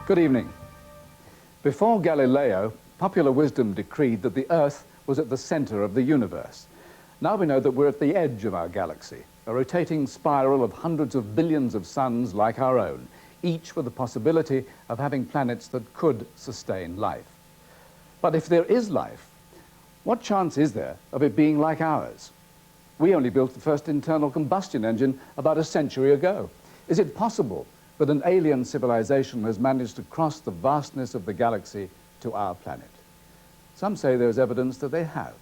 Good evening. Before Galileo, popular wisdom decreed that the Earth was at the center of the universe. Now we know that we're at the edge of our galaxy, a rotating spiral of hundreds of billions of suns like our own, each with the possibility of having planets that could sustain life. But if there is life, what chance is there of it being like ours? We only built the first internal combustion engine about a century ago. Is it possible that an alien civilization has managed to cross the vastness of the galaxy to our planet? Some say there's evidence that they have.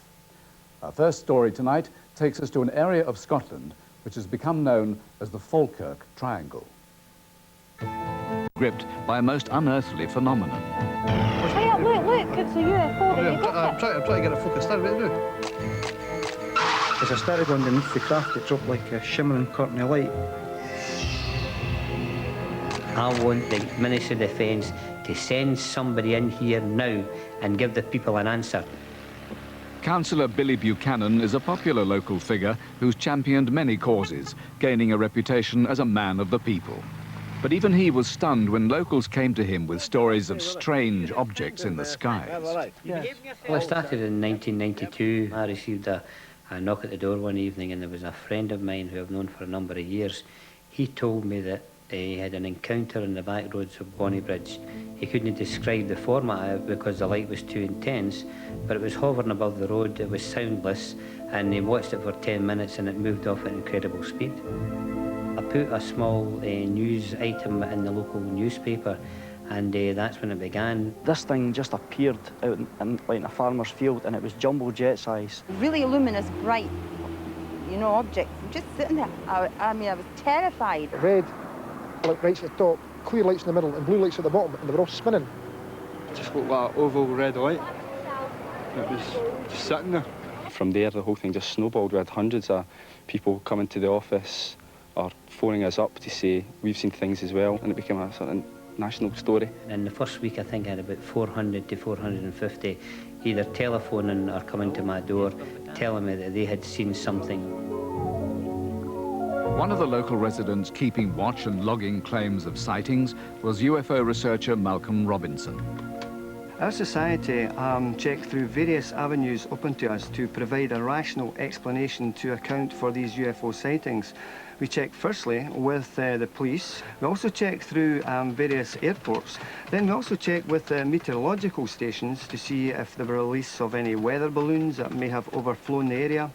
Our first story tonight takes us to an area of Scotland which has become known as the Falkirk Triangle. Gripped by a most unearthly phenomenon. Hey, look, it's a UFO. I'm trying to get it focused. What do you do? As I started underneath the craft, it dropped like a shimmering curtain of light. I want the Ministry of Defence to send somebody in here now and give the people an answer. Councillor Billy Buchanan is a popular local figure who's championed many causes, gaining a reputation as a man of the people. But even he was stunned when locals came to him with stories of strange objects in the skies. Well, I started in 1992. I received a knock at the door one evening, and there was a friend of mine who I've known for a number of years. He told me that he had an encounter on the back roads of Bonnybridge. He couldn't describe the format of it because the light was too intense, but it was hovering above the road, it was soundless, and he watched it for 10 minutes and it moved off at incredible speed. I put a small news item in the local newspaper, and that's when it began. This thing just appeared out in a farmer's field, and it was jumbo jet size. Really luminous, bright, you know, objects. Just sitting there. I mean, I was terrified. Red lights at the top, clear lights in the middle, and blue lights at the bottom, and they were all spinning. It just looked like an oval red light. It was just sitting there. From there, the whole thing just snowballed. We had hundreds of people coming to the office or phoning us up to say, we've seen things as well, and it became a sort of national story. In the first week, I think I had about 400 to 450 either telephoning or coming to my door telling me that they had seen something. One of the local residents keeping watch and logging claims of sightings was UFO researcher Malcolm Robinson. Our society checked through various avenues open to us to provide a rational explanation to account for these UFO sightings. We checked firstly with the police. We also checked through various airports. Then we also checked with meteorological stations to see if there were release of any weather balloons that may have overflown the area.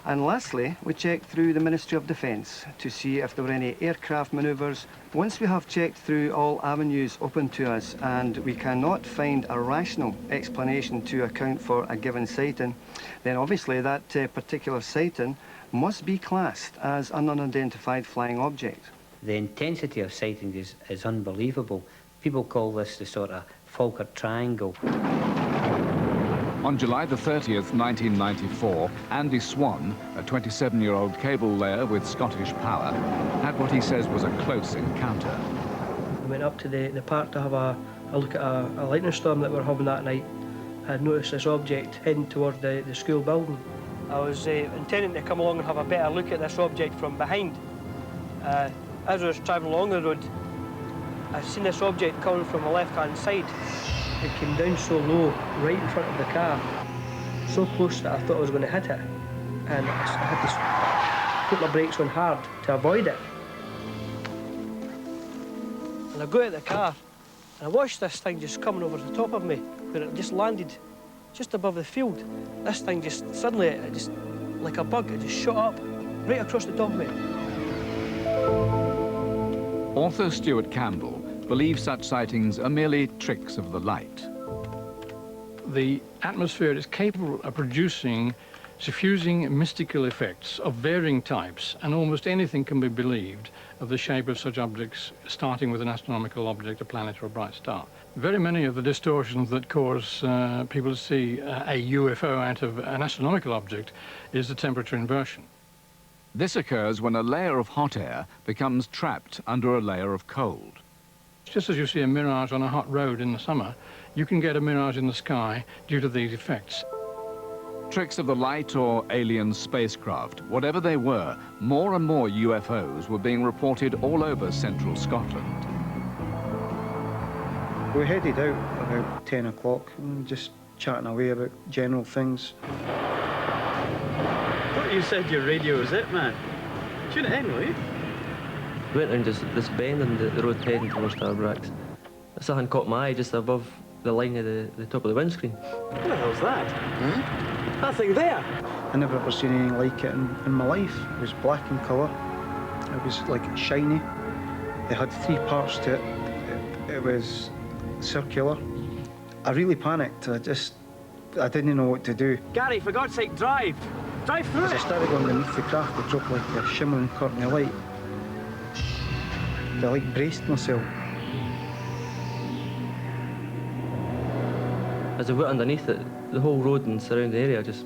And lastly, we checked through the Ministry of Defence to see if there were any aircraft manoeuvres. Once we have checked through all avenues open to us and we cannot find a rational explanation to account for a given sighting, then obviously that particular sighting must be classed as an unidentified flying object. The intensity of sightings is unbelievable. People call this the sort of Falkirk Triangle. On July the 30th, 1994, Andy Swan, a 27-year-old cable layer with Scottish Power, had what he says was a close encounter. We went up to the park to have a look at a lightning storm that we were having that night. I had noticed this object heading toward the school building. I was intending to come along and have a better look at this object from behind. As I was travelling along the road, I seen this object coming from the left-hand side. It came down so low, right in front of the car, so close that I thought I was going to hit it. And I had to put my brakes on hard to avoid it. And I got out of the car, and I watched this thing just coming over the top of me, where it just landed just above the field. This thing just, suddenly, it just, like a bug, it just shot up right across the top of me. Author Stuart Campbell believes such sightings are merely tricks of the light. The atmosphere is capable of producing suffusing mystical effects of varying types, and almost anything can be believed of the shape of such objects, starting with an astronomical object, a planet or a bright star. Very many of the distortions that cause people to see a UFO out of an astronomical object is the temperature inversion. This occurs when a layer of hot air becomes trapped under a layer of cold. Just as you see a mirage on a hot road in the summer, you can get a mirage in the sky due to these effects. Tricks of the light or alien spacecraft, whatever they were, more and more UFOs were being reported all over central Scotland. We headed out about 10 o'clock, just chatting away about general things. What you said your radio was it, man? Tune it in, will you? We went round this bend in the road heading towards Tarbracks. Something caught my eye just above the line of the top of the windscreen. What the hell's that? That thing there? I never ever seen anything like it in my life. It was black in colour. It was like shiny. It had 3 parts to it. It was circular. I really panicked. I didn't know what to do. Gary, for God's sake, drive! Drive through As I started going underneath the craft, it dropped like a shimmering curtain of light. I braced myself. As I went underneath it, the whole road and surrounding area just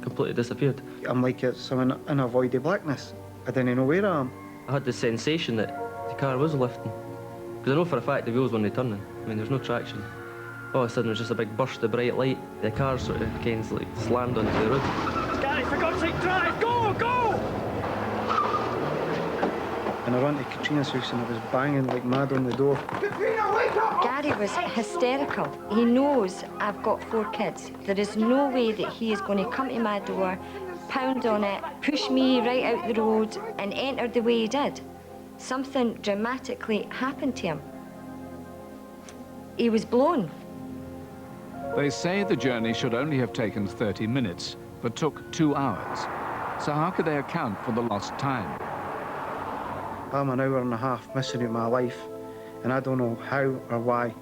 completely disappeared. I'm like it's in a void of blackness. I didn't know where I am. I had the sensation that the car was lifting. Because I know for a fact the wheels weren't turning. I mean, there was no traction. All of a sudden, there was just a big burst of bright light. The car sort of slammed onto the road. Gary, for God's sake, drive! Go, go! And I ran to Katrina's house and I was banging like mad on the door. Gary was hysterical. He knows I've got 4 kids. There is no way that he is going to come to my door, pound on it, push me right out the road and enter the way he did. Something dramatically happened to him. He was blown. They say the journey should only have taken 30 minutes, but took 2 hours. So how could they account for the lost time? I'm an hour and a half missing out my life, and I don't know how or why.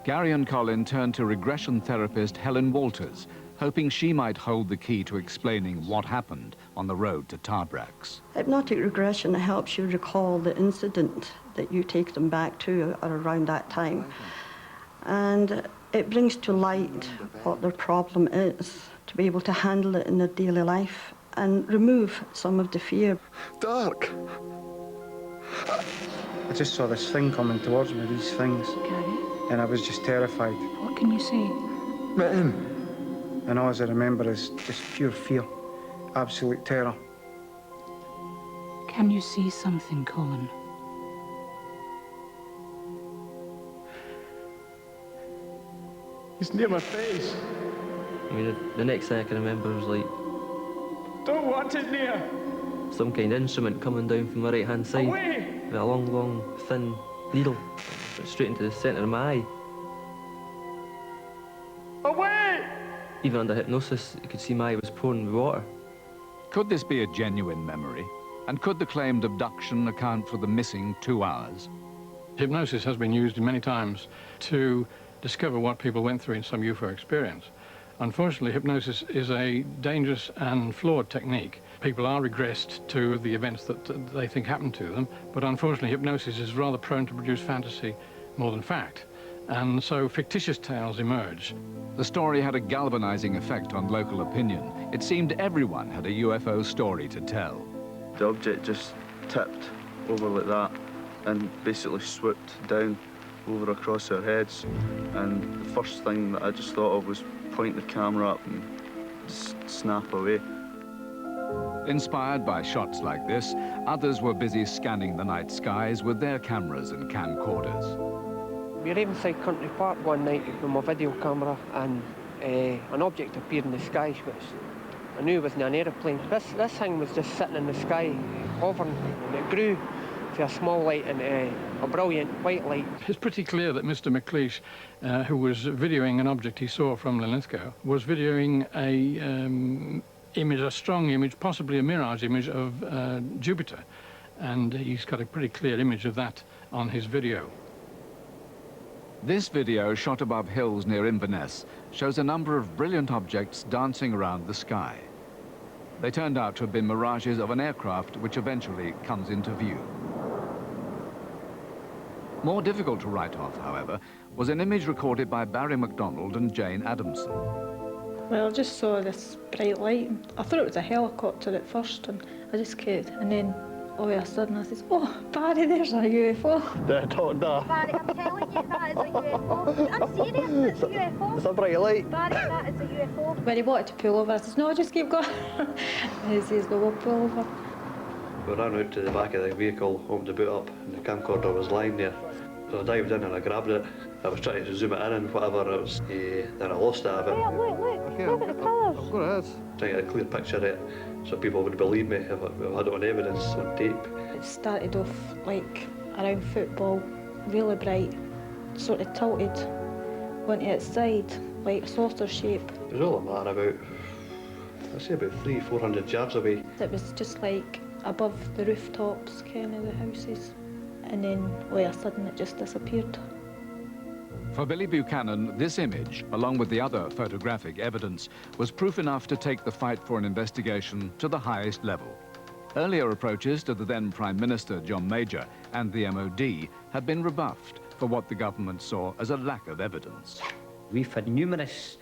Gary and Colin turned to regression therapist Helen Walters, hoping she might hold the key to explaining what happened on the road to Tarbracks. Hypnotic regression helps you recall the incident that you take them back to or around that time. And it brings to light what their problem is, to be able to handle it in their daily life and remove some of the fear. Dark. I just saw this thing coming towards me, these things. Okay. And I was just terrified. What can you see? Met him. And all I remember is just pure fear, absolute terror. Can you see something, Colin? He's near my face. I mean, the next thing I can remember was like... Don't want it near. Some kind of instrument coming down from my right-hand side. Away! With a long, long, thin needle straight into the centre of my eye. Away! Even under hypnosis, you could see my eye was pouring with water. Could this be a genuine memory? And could the claimed abduction account for the missing 2 hours? Hypnosis has been used many times to discover what people went through in some UFO experience. Unfortunately, hypnosis is a dangerous and flawed technique. People are regressed to the events that they think happened to them, but unfortunately hypnosis is rather prone to produce fantasy more than fact, and so fictitious tales emerge. The story had a galvanizing effect on local opinion. It seemed everyone had a UFO story to tell. The object just tipped over like that and basically swooped down over across our heads, and the first thing that I just thought of was point the camera up and just snap away. Inspired by shots like this, others were busy scanning the night skies with their cameras and camcorders. We were inside Country Park one night with my video camera, and an object appeared in the sky, which I knew wasn't an aeroplane. This thing was just sitting in the sky, hovering, and it grew to a small light and a brilliant white light. It's pretty clear that Mr. McLeish, who was videoing an object he saw from Lithgow, was videoing a strong image, possibly a mirage image of Jupiter. And he's got a pretty clear image of that on his video. This video, shot above hills near Inverness, shows a number of brilliant objects dancing around the sky. They turned out to have been mirages of an aircraft which eventually comes into view. More difficult to write off, however, was an image recorded by Barry MacDonald and Jane Adamson. Well, I just saw this bright light. I thought it was a helicopter at first, and I just kept, and then all of a sudden I said, "Oh, Barry, there's a UFO." Barry, I'm telling you, that is a UFO. I'm serious, it's a UFO. It's a bright light. Barry, that is a UFO. When he wanted to pull over, I said, "No, just keep going." And he says, "No, we'll pull over." We ran out to the back of the vehicle, opened the boot up, and the camcorder was lying there. So I dived in and I grabbed it. I was trying to zoom it in and whatever it was, then I lost it a bit. Look at the colours. I've got it. Trying to get a clear picture of it so people would believe me if I had it on evidence on tape. It started off like around football, really bright, sort of tilted, went to its side, like saucer shape. It was all a matter about, I'd say about 300-400 yards away. It was just like above the rooftops, kind of the houses, and then all of a sudden it just disappeared. For Billy Buchanan, this image, along with the other photographic evidence, was proof enough to take the fight for an investigation to the highest level. Earlier approaches to the then Prime Minister, John Major, and the MOD had been rebuffed for what the government saw as a lack of evidence. We've had numerous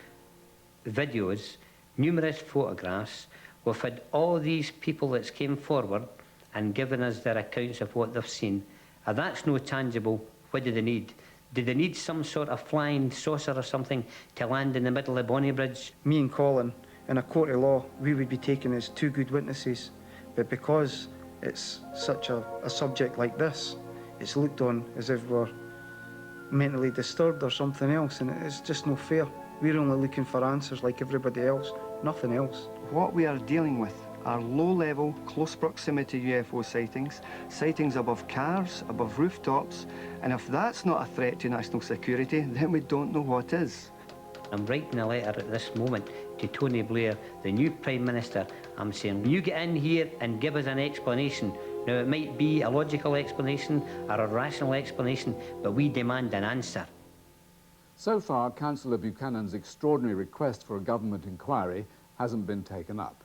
videos, numerous photographs. We've had all these people that's came forward and given us their accounts of what they've seen. If that's no tangible, what do they need? Do they need some sort of flying saucer or something to land in the middle of Bonnie Bridge? Me and Colin, in a court of law, we would be taken as two good witnesses, but because it's such a subject like this, it's looked on as if we're mentally disturbed or something else, and it's just no fair. We're only looking for answers like everybody else, nothing else. What we are dealing with are low-level, close proximity UFO sightings, sightings above cars, above rooftops, and if that's not a threat to national security, then we don't know what is. I'm writing a letter at this moment to Tony Blair, the new Prime Minister. I'm saying, you get in here and give us an explanation. Now, it might be a logical explanation or a rational explanation, but we demand an answer. So far, Councillor Buchanan's extraordinary request for a government inquiry hasn't been taken up.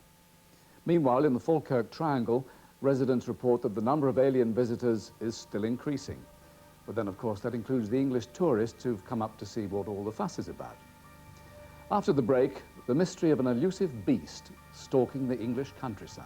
Meanwhile, in the Falkirk Triangle, residents report that the number of alien visitors is still increasing. But then, of course, that includes the English tourists who've come up to see what all the fuss is about. After the break, the mystery of an elusive beast stalking the English countryside.